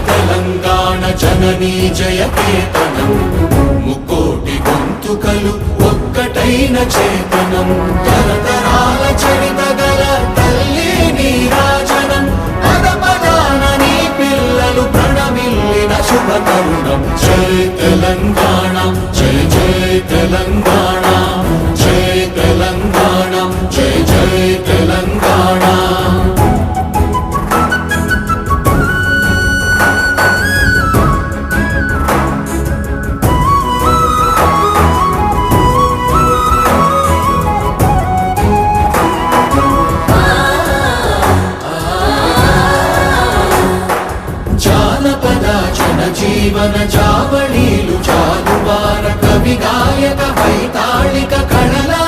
తెలంగాణ జననీ జయకేతనం ముక్కోటి గొంతుకలు ఒక్కటైన చేతనం తరతరాల చరిత గల తల్లి నీరాజనం పద పదాన నీ పిల్లలు ప్రణమిల్లిన శుభ తరుణం జై తెలంగాణ జై జై తెలంగాణ జై తెలంగాణ జై జై తెలంగాణ జీవన జావళీలు జాలువార కవి గాయక వైతాళిక కళలా